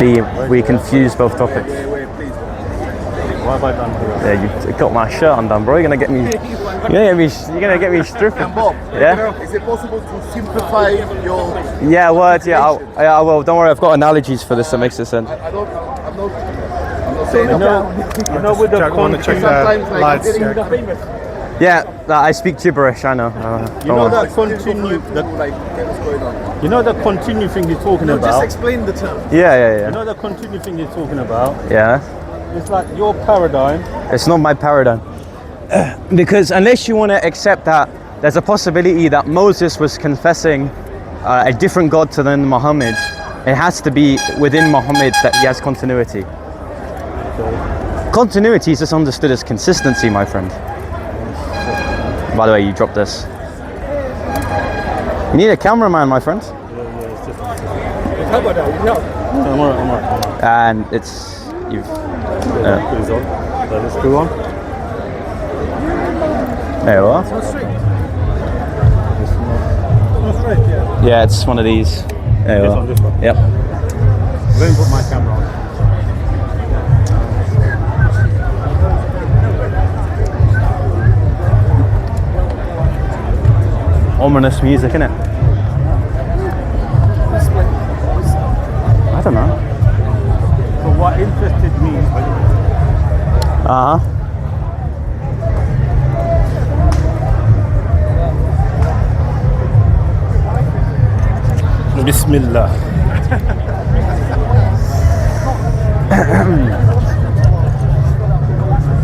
We confuse both topics. Wait, please. What have I done here? Yeah, you got my shirt undone, bro. You're gonna get me. You're gonna get me stripping. Bob, Yeah. is it possible to simplify your? Yeah, words. Yeah, I will. Don't worry. I've got analogies for this that makes it sense. I'm not saying You know, with the sometimes like lights, getting yeah. the famous. Yeah, I speak gibberish. I know. You know that continue. Like, get what's going on. You know the continue thing you're talking Just about. explain the term. Yeah. You know the continue thing you're talking about. Yeah. It's like your paradigm. It's not my paradigm. Because unless you want to accept that there's a possibility that Moses was confessing a different God to than Muhammad, it has to be within Muhammad that he has continuity. Continuity is just understood as consistency, my friend. By the way, you dropped this. You need a cameraman, my friend. How about that? No. I'm alright. And it's you've. Screws on. Let it screw on. There you are. It's not straight. Yeah, it's one of these. There you are. This one. Yep. Let me put my camera on. Ominous music, innit? I don't know. So what interested me. Uh-huh. Bismillah.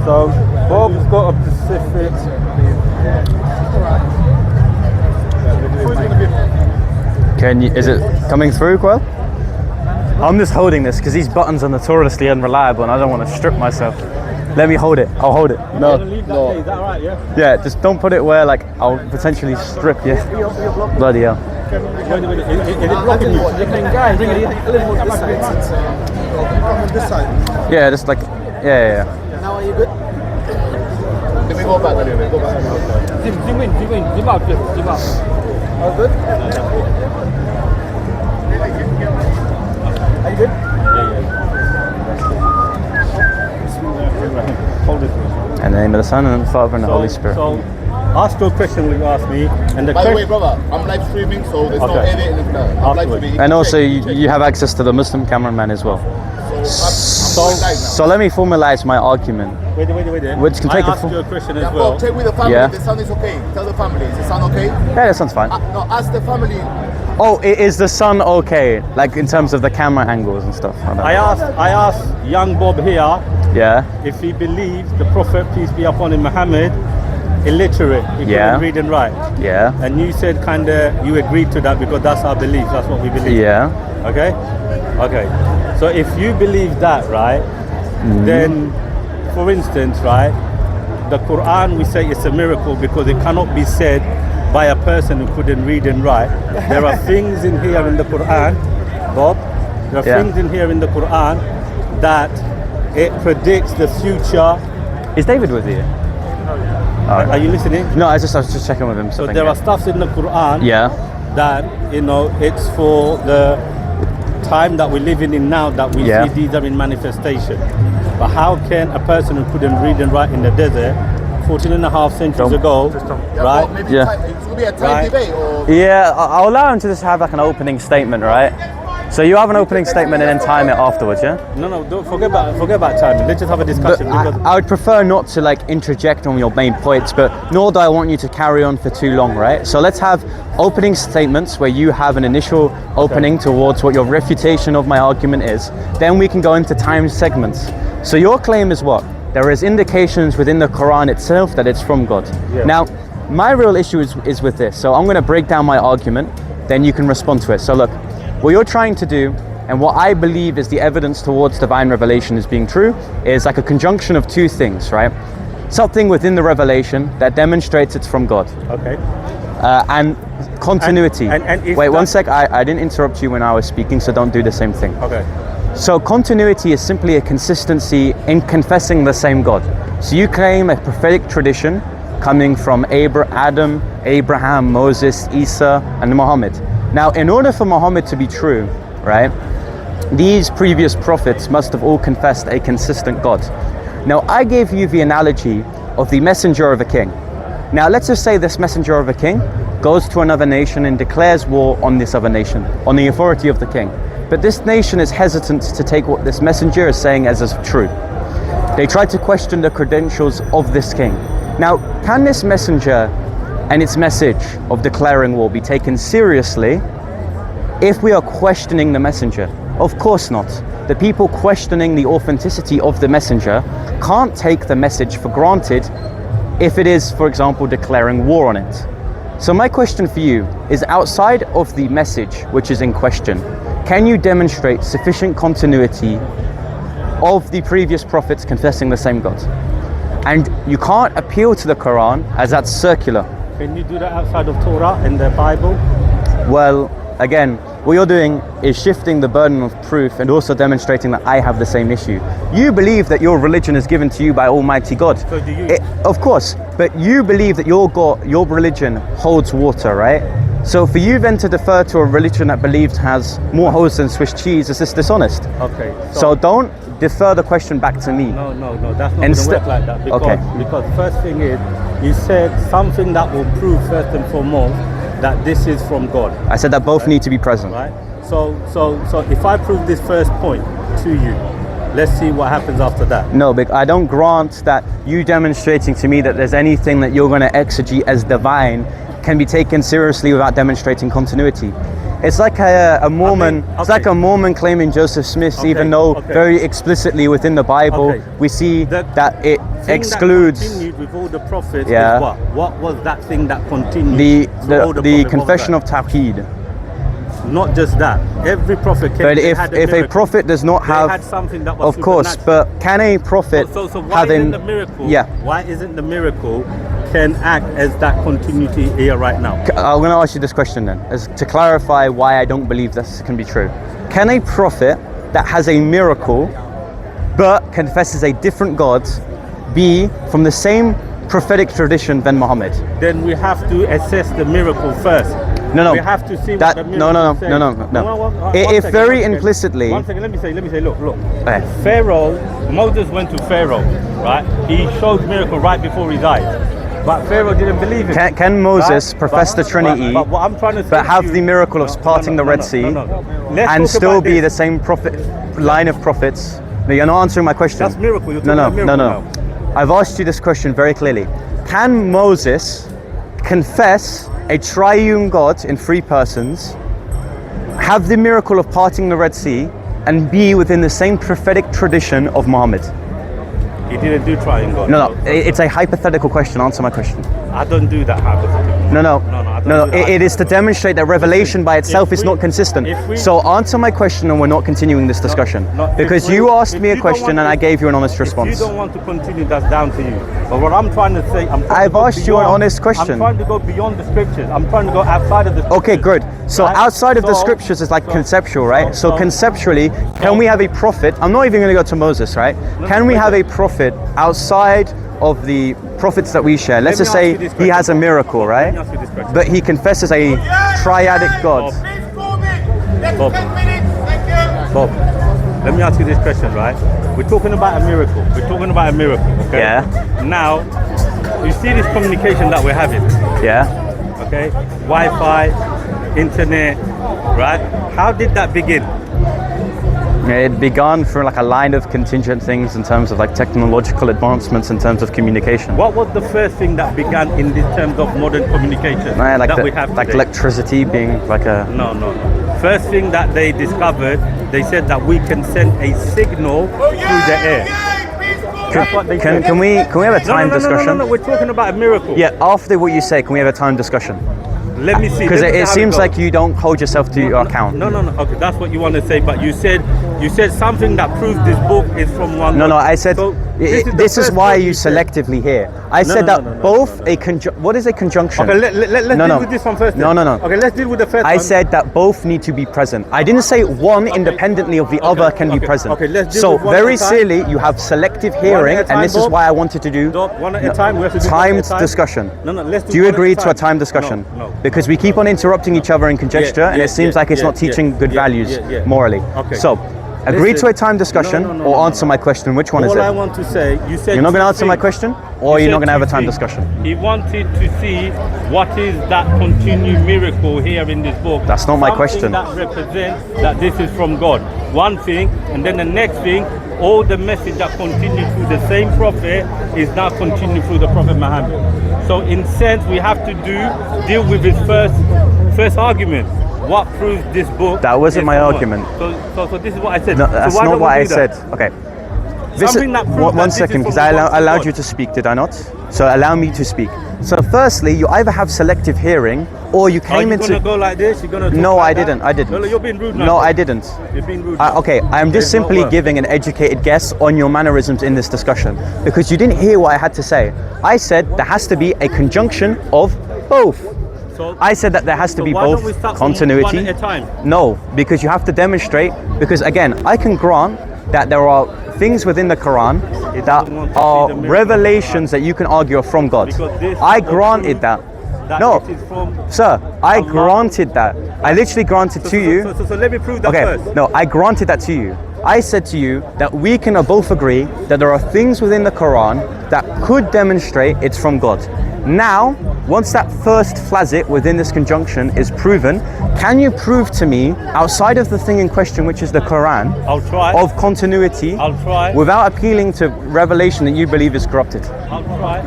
So Bob's got a Pacific. Is it coming through, Quell? I'm just holding this because these buttons are notoriously unreliable and I don't want to strip myself. Let me hold it. I'll hold it. No. Leave that there, is that right, yeah? Yeah, just don't put it where like I'll potentially strip you. Bloody hell. Wait a minute, is it blocking you? Guys, bring it a little more this side. Come on this side. Yeah, just like yeah. Now are you good? Let me go back a little bit. Go back. Zoom in, zoom out, zoom out. All good? Are you good? Hold it. In the name of the Son and the Father and the Holy Spirit. So, ask your question you asked me, and the By the way, question. brother, I'm live streaming, so there's no Okay. edit and anything like that. I'm live Afterwards. streaming. And also you have access to the Muslim cameraman as well. So I'm live now. So let me formalize my argument. Wait. Which can take I a asked full- you a question Yeah, as well. Bob, check with the family. Yeah. The sound is okay. Tell the family. Is the sound okay? Yeah, that sounds fine. No, ask the family. Oh, is the sun okay? Like in terms of the camera angles and stuff. I don't know. I asked young Bob here Yeah. if he believes the Prophet, peace be upon him, Muhammad, illiterate, he Yeah. couldn't read and write. Yeah. And you said you agreed to that because that's our belief, that's what we believe. Yeah. Okay? So if you believe that, right, then, for instance, right, the Quran, we say it's a miracle because it cannot be said by a person who couldn't read and write. There are things in here in the Quran, Bob, there are Yeah. things in here in the Quran that it predicts the future. Is David with you? Are you listening? No, I was just checking with him. So there are stuffs in the Quran Yeah. that, it's for the time that we're living in now that we Yeah. see these are in manifestation. But how can a person who couldn't read and write in the desert 14 and a half centuries ago, Yeah, right? Bob, maybe Yeah. it's going to be a tight Right. debate or... Yeah, I'll allow him to just have like an opening statement, right? So you have an opening statement and then time it afterwards, yeah? No, don't forget about timing. Let's just have a But discussion because I would prefer not to like interject on your main points, but nor do I want you to carry on for too long, right? So let's have opening statements where you have an initial opening towards what your refutation of my argument is. Then we can go into time segments. So your claim is what? There is indications within the Quran itself that it's from God. Yeah. Now, my real issue is with this. So I'm going to break down my argument, then you can respond to it. So look, what you're trying to do, and what I believe is the evidence towards divine revelation as being true, is like a conjunction of two things, right? Something within the revelation that demonstrates it's from God. okay. And continuity. And if Wait, one that- sec, I didn't interrupt you when I was speaking, so don't do the same thing. Okay. So continuity is simply a consistency in confessing the same God. So you claim a prophetic tradition coming from Adam, Abraham, Moses, Isa, and Muhammad. Now, in order for Muhammad to be true, right, these previous prophets must have all confessed a consistent God. Now, I gave you the analogy of the messenger of a king. Now, let's just say this messenger of a king goes to another nation and declares war on this other nation, on the authority of the king. But this nation is hesitant to take what this messenger is saying as true. They try to question the credentials of this king. Now, can this messenger and its message of declaring war be taken seriously if we are questioning the messenger? Of course not. The people questioning the authenticity of the messenger can't take the message for granted if it is, for example, declaring war on it. So my question for you is, outside of the message which is in question, can you demonstrate sufficient continuity of the previous prophets confessing the same God? And you can't appeal to the Quran as that's circular. Can you do that outside of Torah and the Bible? Well, again, what you're doing is shifting the burden of proof and also demonstrating that I have the same issue. You believe that your religion is given to you by Almighty God. So do you? Of course, but you believe that your God, your religion holds water, right? So for you then to defer to a religion that believes has more holes than Swiss cheese, is this dishonest? Okay. So don't defer the question back to me. No, that's not going to work like that. Because first thing is, you said something that will prove first and foremost that this is from God. I said that both need to be present. Right. So if I prove this first point to you, let's see what happens after that. No, but I don't grant that you demonstrating to me that there's anything that you're going to exegete as divine can be taken seriously without demonstrating continuity. It's like a Mormon. Okay. It's like a Mormon claiming Joseph Smith, even though very explicitly within the Bible we see that it excludes. That continued with all the prophets. Yeah. Is what? What was that thing that continued? The confession of Tawheed. Not just that. Every prophet came. But if a prophet does not have, had something that was of course, but can a prophet so why isn't the miracle? Yeah. Why isn't the miracle can act as that continuity here right now? I'm going to ask you this question then, as to clarify why I don't believe this can be true. Can a prophet that has a miracle but confesses a different God be from the same prophetic tradition than Muhammad? Then we have to assess the miracle first. No. We have to see what the miracle says. No. If very implicitly. One second, let me say, look. Okay. Moses went to Pharaoh, right? He showed miracle right before he died. But Pharaoh didn't believe it. Can Moses profess the Trinity, but what I'm trying to say but have the miracle of parting the Red Sea and still be the same prophet line of prophets? No, you're not answering my question. That's miracle. You're talking about miracle now. I've asked you this question very clearly. Can Moses confess a triune God in three persons, have the miracle of parting the Red Sea, and be within the same prophetic tradition of Muhammad? He didn't do triune God. No. It's a hypothetical question. Answer my question. I don't do that hypothetical. No. It is to demonstrate that revelation by itself is not consistent. So answer my question, and we're not continuing this discussion. Because you asked me a question and I gave you an honest response. If you don't want to continue, that's down to you. But what I'm trying to say, I've asked you an honest question. I'm trying to go beyond the scriptures. I'm trying to go outside of the scriptures. Okay, good. So outside of the scriptures is like conceptual, right? So conceptually, can we have a prophet? I'm not even going to go to Moses, right? Can we have a prophet outside of the prophets that we share? Let's just say he has a miracle, right? But he confesses a triadic God. Bob, let me ask you this question, right? We're talking about a miracle. Okay? Yeah. Now, you see this communication that we're having. Yeah. Okay? Wi-Fi, internet, right? How did that begin? It began through like a line of contingent things in terms of like technological advancements in terms of communication. What was the first thing that began in this terms of modern communication we have today? Like electricity being like a... No. First thing that they discovered, they said that we can send a signal through the air. That's what they said. Can we have a time discussion? No, we're talking about a miracle. Yeah, after what you say, can we have a time discussion? Let me see. Because it seems like you don't hold yourself to your account. No. Okay, that's what you want to say, but you said something that proves this book is from one. No, I said this is why you selectively hear. I said that both a what is a conjunction? Okay, let's deal with this one first. No. Okay, let's deal with the first one. I said that both need to be present. I didn't say one independently of the other can be present. Okay, let's deal so with one very at a time. silly, you have selective hearing, and this is why I wanted to do one at a time. We have to do timed discussion. No, let's do. Do you agree to a time discussion? No. Because we keep on interrupting each other in conjecture, and it seems like it's not teaching good values morally. Okay. So Agree Listen, to a time discussion no, or answer my question. Which one is All I it? want to say, you said You're not going to two answer my things. question, or You you're not said going to have a two time things. discussion. He wanted to see what is that continued miracle here in this book. That's not my Something question. that represents that this is from God. One thing, and then the next thing, all the message that continued through the same prophet is now continued through the Prophet Muhammad. So in sense, we have to deal with his first argument. What proves this book? That wasn't is my from argument. God. So this is what I said. No, So that's why not don't what we I do that? said. Okay. Something that proves that one this is second, from because I God to allowed God. you to speak, did I not? So allow me to speak. So firstly, you either have selective hearing, or you Are came you into... gonna go like this? You're gonna talk No, like I that? didn't. I didn't. No, you're being rude now. No, I didn't. You're being rude. now. Okay, I'm just It's not simply work. giving an educated guess on your mannerisms in this discussion, because you didn't hear what I had to say. I said there has to be a conjunction of both. So, I said that there has to so be why both don't we start from continuity. one at a time? No, because you have to demonstrate, because again, I can grant that there are things within the Quran that doesn't want to see are the miracle. revelations that you can argue are from God. Because this I will granted prove that. that No, it is from sir, I Allah. granted that. I literally granted to you. So let me prove that Okay, first. no, I granted that to you. I said to you that we can both agree that there are things within the Quran that could demonstrate it's from God. Now, once that first flazit within this conjunction is proven, can you prove to me, outside of the thing in question, which is the Quran, I'll try. of continuity, I'll try. without appealing to revelation that you believe is corrupted? I'll try.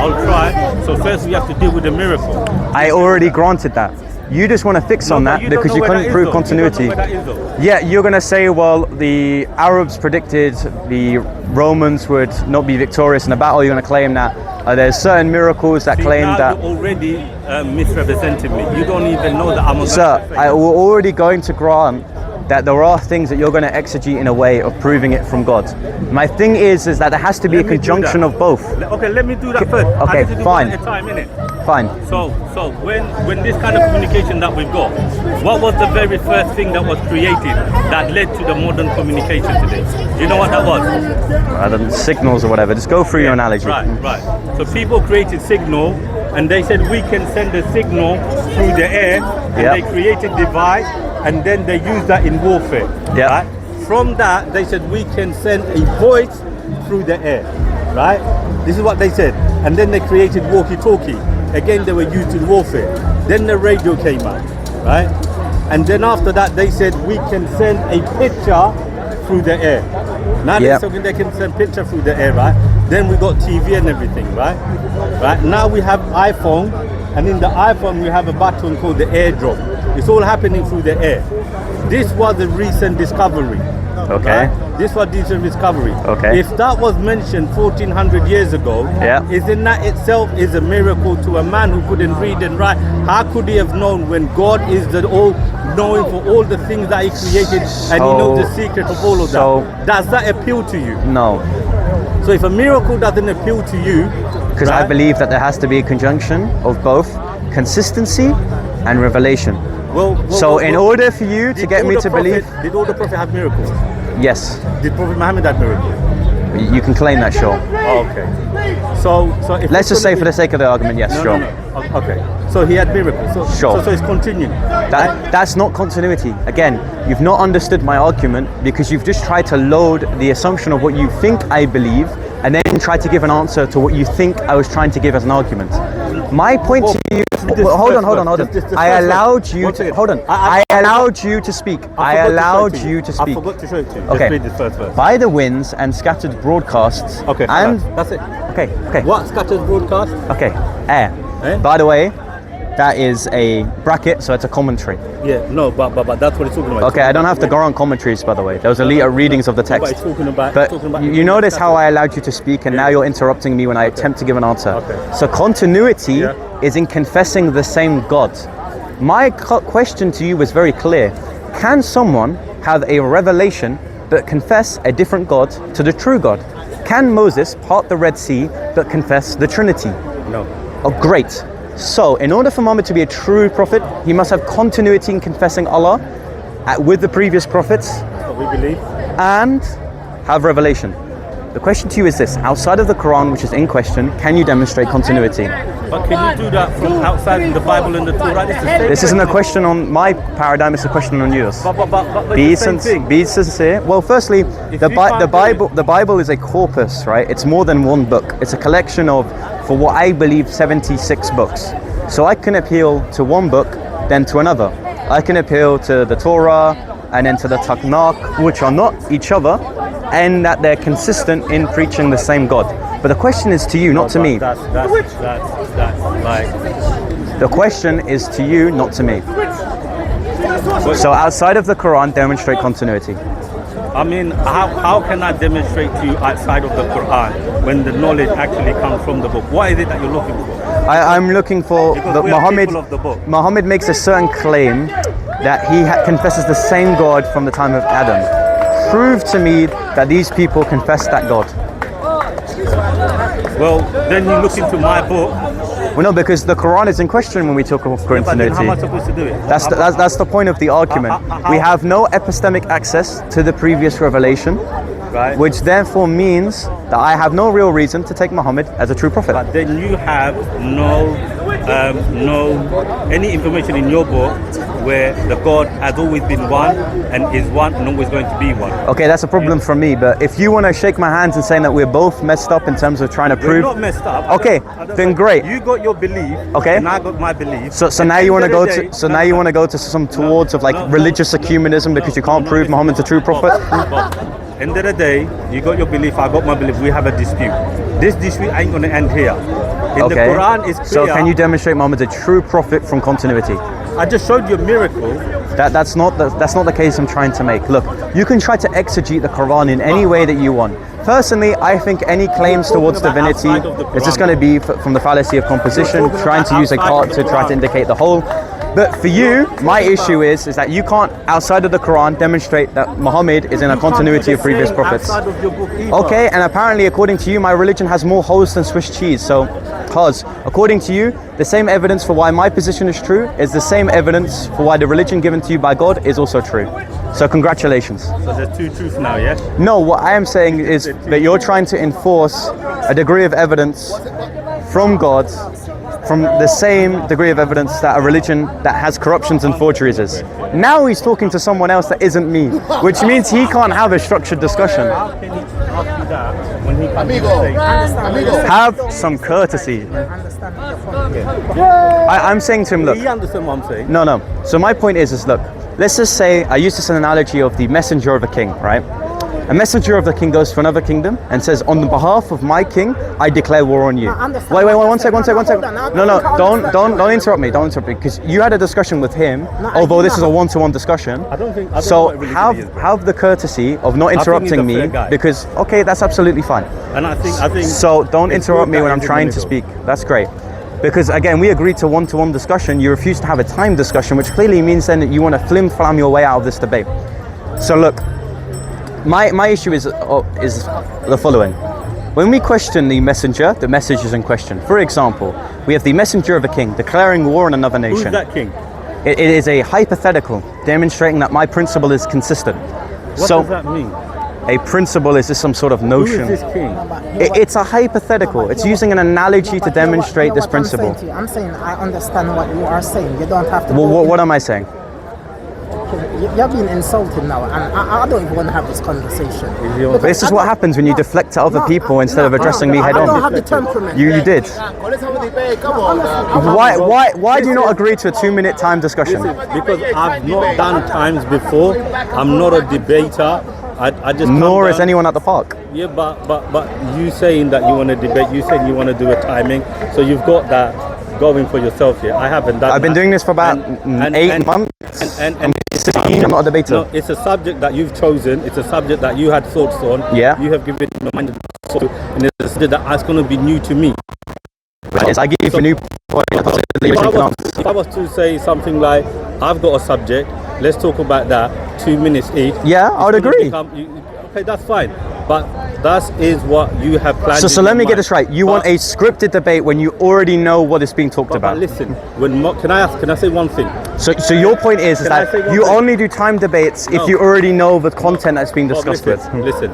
I'll try. So first we have to deal with the miracle. I already granted that. You just want to fix on No, that but you don't because know you where couldn't that is, prove though. continuity. You don't know where that is, though. Yeah, you're going to say, well, the Arabs predicted the Romans would not be victorious in a battle. You're going to claim that there's certain miracles that See, claim now that... you're already misrepresenting me. You don't even know that I'm a Sir, we're already going to grant that there are things that you're going to exegete in a way of proving it from God. My thing is that there has to be Let a me do conjunction that. of both. Okay, let me do that first. Okay, I need to do fine. one at a time, innit? Fine. So when this kind of communication that we've got, what was the very first thing that was created that led to the modern communication today? You know what that was? Signals or whatever. Just go through your analogy. Right. So people created signal, and they said we can send a signal through the air, and Yep. they created device, and then they used that in warfare. Yep. Right? From that, they said we can send a voice through the air. Right? This is what they said, and then they created walkie-talkie. Again, they were used in warfare. Then the radio came out. Right? And then after that, they said we can send a picture through the air. Now Yep. they're talking they can send picture through the air, right? Then we got TV and everything, right? Right now we have iPhone, and in the iPhone we have a button called the airdrop. It's all happening through the air. This was a recent discovery. Okay. Right? This was recent discovery. Okay. If that was mentioned 1400 years ago, Yeah. isn't that itself is a miracle to a man who couldn't read and write? How could he have known when God is the all knowing for all the things that he created, and he knows the secret of all of So- that? Does that appeal to you? No. So if a miracle doesn't appeal to you, Because I right? believe that there has to be a conjunction of both consistency and revelation. So in order for you to did get all me the to prophet- believe, did all the prophet have miracles? yes, Did Prophet Muhammad have miracles? you can claim that, sure. Okay. So if Let's it's just say gonna for be- the sake of the argument, yes, no, sure. no. Okay. So he had miracles. So, Sure. So it's continuing. That's not continuity. Again, you've not understood my argument because you've just tried to load the assumption of what you think I believe and then try to give an answer to what you think I was trying to give as an argument. My point to you... Hold on. This I first allowed verse. you One to... second. Hold on. I I allowed you to speak. I forgot to show it allowed to you to speak. I forgot to show it to you. Okay. Just read this first verse. By the winds and scattered broadcasts. Okay. And... That's it. Okay. What scatters broadcast? Okay. Air. Eh? By the way, that is a bracket, so it's a commentary. Yeah. No, but that's what it's talking about. Okay, I don't have to go on commentaries, by the way. Those are readings of the But text. it's talking about. But talking about you notice how I allowed you to speak, and now you're interrupting me when I attempt to give an answer. Okay. So continuity Yeah. is in confessing the same God. My question to you was very clear. Can someone have a revelation but confess a different God to the true God? Can Moses part the Red Sea but confess the Trinity? No. Oh, great. So, in order for Muhammad to be a true prophet, he must have continuity in confessing Allah with the previous prophets That's what we believe. and have revelation. The question to you is this: outside of the Quran, which is in question, can you demonstrate continuity? But can you do that from outside the Bible and the Torah? This isn't a question on my paradigm; it's a question on yours. But Be it's the same thing. be sincere. Well, firstly, the Bible is a corpus, right? It's more than one book. It's a collection of, for what I believe, 76 books. So I can appeal to one book, then to another. I can appeal to the Torah and then to the Tanakh, which are not each other, and that they're consistent in preaching the same God. But the question is to you, not to me. That's like. The question is to you, not to me. So outside of the Quran, demonstrate continuity. I mean, how can I demonstrate to you outside of the Quran when the knowledge actually comes from the book? What is it that you're looking for? I'm looking for Because we are people of the book. Muhammad makes a certain claim that he confesses the same God from the time of Adam. Prove to me that these people confess that God. Well, then you look into my book. Well, no, because the Quran is in question when we talk of But then continuity. how am I supposed to do it? That's the point of the argument. We have no epistemic access to the previous revelation, Right. which therefore means that I have no real reason to take Muhammad as a true prophet. But then you have no any information in your book where the God has always been one and is one and always going to be one. Okay, that's a problem for me, but if you want to shake my hands and saying that we're both messed up in terms of trying to We're prove... not messed up. Okay, then great. You got your belief, Okay. and I got my belief. So now you want to go to now you want to go to some towards of like religious ecumenism because you can't prove Muhammad's a true prophet. End of the day, you got your belief, I got my belief. We have a dispute. This dispute ain't going to end here. In the Quran, it's clear. So can you demonstrate Muhammad's a true prophet from continuity? I just showed you a miracle. That's not the case I'm trying to make. Look, you can try to exegete the Quran in any way that you want. Personally, I think any claims towards divinity is just going to be from the fallacy of composition, trying to use a cart to try to indicate the whole. But for you, my issue is that you can't, outside of the Quran, demonstrate that Muhammad is in a continuity of previous prophets. Okay, and apparently, according to you, my religion has more holes than Swiss cheese. So, cause according to you, the same evidence for why my position is true is the same evidence for why the religion given to you by God is also true. So congratulations. So there's two truths now, yes? No, what I am saying is that you're trying to enforce a degree of evidence from God, from the same degree of evidence that a religion that has corruptions and forgeries is. Now he's talking to someone else that isn't me, which means he can't have a structured discussion. How can he ask you that when he comes to say, Have some courtesy. I'm saying to him, look. he understand what I'm saying? No. So my point is look, let's just say, I use this analogy of the messenger of a king, right? A messenger of the king goes to another kingdom and says, on the behalf of my king, I declare war on you. Wait, one second. No, don't interrupt me, because you had a discussion with him, although this is a one-to-one discussion. I don't know So what religion he is, bro. have the courtesy of not interrupting he's a me, fair guy. because, okay, that's absolutely fine. And I think So don't it's interrupt good me that when I'm he's in trying the to middle. speak. That's great. Because again, we agreed to one-to-one discussion. You refuse to have a time discussion, which clearly means then that you want to flim-flam your way out of this debate. So look, my issue is the following. When we question the messenger, the message is in question. For example, we have the messenger of a king declaring war on another nation. Who's that king? It is a hypothetical demonstrating that my principle is consistent. What does that mean? A principle is just some sort of Who notion. is this king? It's a hypothetical. It's using an analogy to demonstrate this principle. I'm saying I understand what you are saying. You don't have to. Well, what am I saying? You're being insulted now, and I don't even want to have this conversation. This is what happens when you deflect to other people instead of addressing me head I don't on. have the temperament. You did. Why do you not agree to a 2-minute time discussion? Because I've not done times before. I'm not a debater. I just Nor is anyone at the park. Yeah, but you saying that you want to debate, you saying you want to do a timing, so you've got that going for yourself here. I haven't done I've been that. doing this for about 8 months. I'm not a debater. No, it's a subject that you've chosen. It's a subject that you had thoughts on. Yeah. You have given your mind a thought, and it's a subject that's going to be new to me. Yes, I give you a new point. If I was to say something like, I've got a subject, let's talk about that, 2 minutes each. Yeah, I would agree. Okay, that's fine. But that is what you have planned. So let me get this right. You want a scripted debate when you already know what is being talked But about. listen, can I say one thing? So your point is Can I that say one you thing? only do time debates if you already know the content that's being discussed with. Listen,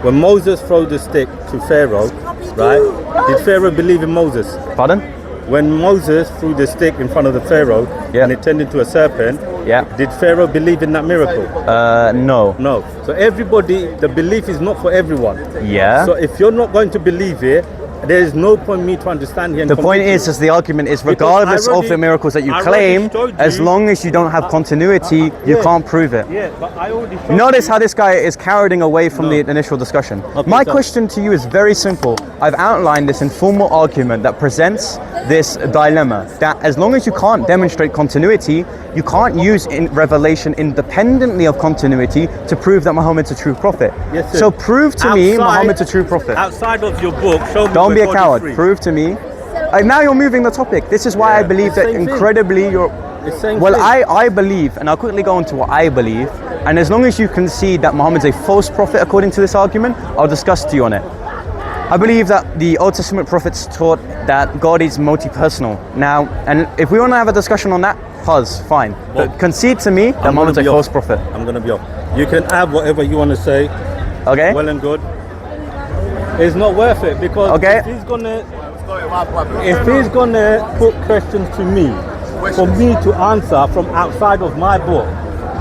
when Moses threw the stick to Pharaoh, right? Did Pharaoh believe in Moses? Pardon? When Moses threw the stick in front of the Pharaoh Yeah. and it turned into a serpent, Yeah. did Pharaoh believe in that miracle? No. No. So everybody, the belief is not for everyone. Yeah. So if you're not going to believe it, there is no point me to understand here. And The point convince is you. the argument is Because regardless I already- of the miracles that you I claim, already showed as you- long as you don't have continuity, you Yeah. can't prove it. Yeah, but I already showed Notice you. how this guy is carrying away from the initial discussion. Okay, My so- question to you is very simple. I've outlined this informal argument that presents this dilemma that as long as you can't demonstrate continuity, you can't use revelation independently of continuity to prove that Muhammad's a true prophet. Yes, sir. So prove to me Outside- Muhammad's a true prophet. Outside of your book, show me. Don't where be a God is coward. free. Prove to me. Now you're moving the topic. This is why I Yeah, believe it's the that same thing. incredibly you're. It's the same Well, thing. I believe, and I'll quickly go on to what I believe, and as long as you concede that Muhammad's a false prophet according to this argument, I'll discuss to you on it. I believe that the Old Testament prophets taught that God is multi-personal. Now, and if we want to have a discussion on that, pause, fine. Well, But concede to me that I'm Muhammad's a gonna be false off. prophet. I'm going to be off. You can add whatever you want to say. Okay? Well and good. It's not worth it because Okay. if he's gonna put questions to me for me to answer from outside of my book.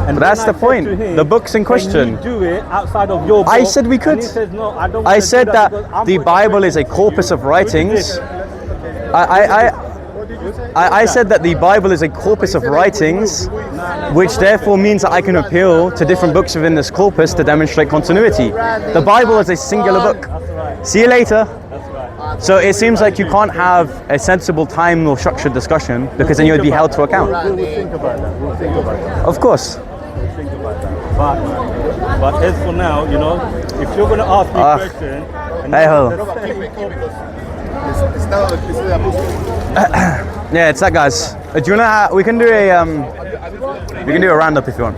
And But that's then I the said point. to him, The book's in question. Can you do it outside of your book? I said we could. And he says, no, I don't I wanna said do that because I'm the putting Bible is a questions to corpus you. of Who did writings. this? I said that the Bible is a corpus of writings, which therefore means that I can appeal to different books within this corpus to demonstrate continuity. The Bible is a singular book. See you later. So it seems like you can't have a sensible time or structured discussion because then you would be held to account. We'll think about that. We'll think about that. Of course. We'll think about that. But as for now, you know, if you're going to ask me a question, and Hey ho. Yeah, it's that guys. Do you wanna? We can do a roundup if you want.